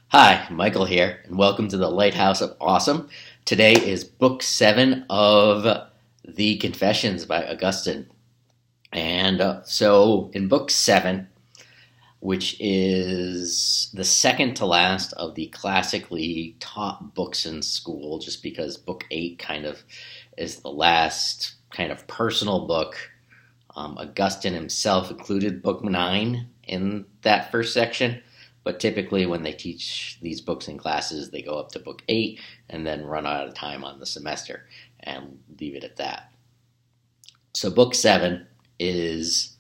Hi, Michael here, and welcome to the Lighthouse of Awesome. Today is Book 7 of the Confessions by Augustine. And in Book 7, which is the second to last of the classically taught books in school, just because Book 8 kind of is the last kind of personal book. Augustine himself included Book 9 in that first section. But typically when they teach these books in classes, they go up to Book 8 and then run out of time on the semester and leave it at that. So Book 7 is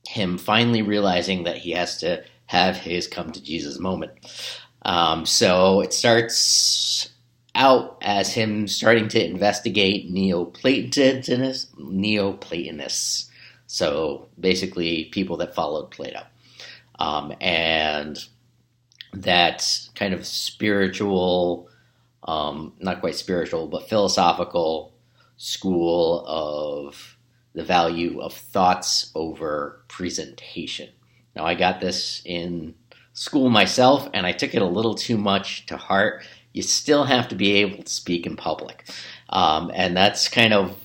him finally realizing that he has to have his come to Jesus moment. So it starts out as him starting to investigate Neoplatonists. So basically people that followed Plato. And that kind of spiritual, not quite spiritual, but philosophical school of the value of thoughts over presentation. Now, I got this in school myself, and I took it a little too much to heart. You still have to be able to speak in public. And that's kind of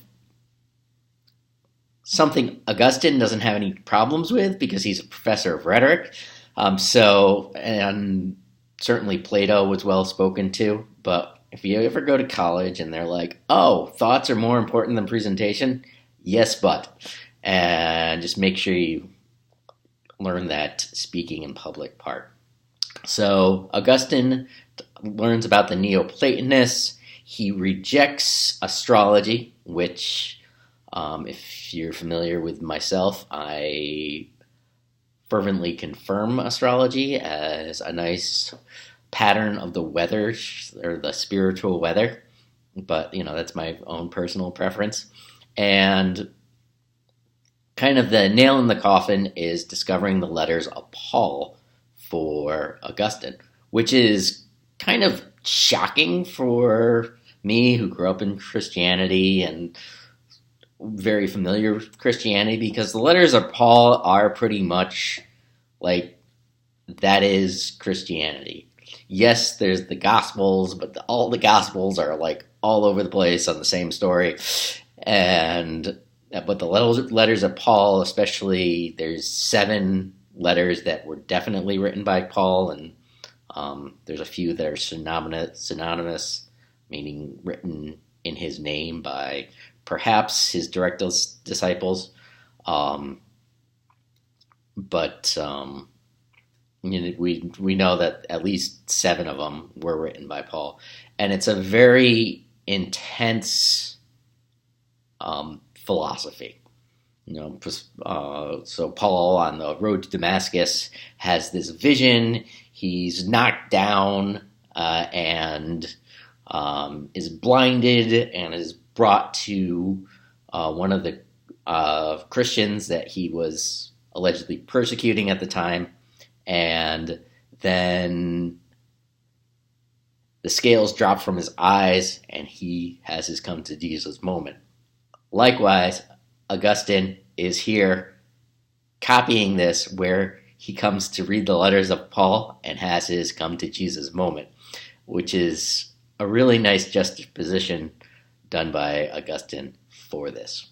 something Augustine doesn't have any problems with because he's a professor of rhetoric. And certainly Plato was well spoken to. But if you ever go to college and they're like, oh, thoughts are more important than presentation, yes, but. And just make sure you learn that speaking in public part. So Augustine learns about the Neoplatonists. He rejects astrology, which... if you're familiar with myself, I fervently confirm astrology as a nice pattern of the weather, or the spiritual weather. But, that's my own personal preference. And kind of the nail in the coffin is discovering the letters of Paul for Augustine, which is kind of shocking for me who grew up in Christianity and very familiar with Christianity, because the letters of Paul are pretty much like that is Christianity. Yes, there's the Gospels, but all the Gospels are like all over the place on the same story. But the letters of Paul, especially, there's 7 letters that were definitely written by Paul, and there's a few that are synonymous, meaning written in his name by perhaps his direct disciples, but we know that at least 7 of them were written by Paul, and it's a very intense philosophy. So Paul on the road to Damascus has this vision. He's knocked down and is blinded and is brought to one of the Christians that he was allegedly persecuting at the time, and then the scales drop from his eyes and he has his come to Jesus moment. Likewise, Augustine is here copying this, where he comes to read the letters of Paul and has his come to Jesus moment, which is a really nice juxtaposition done by Augustine for this.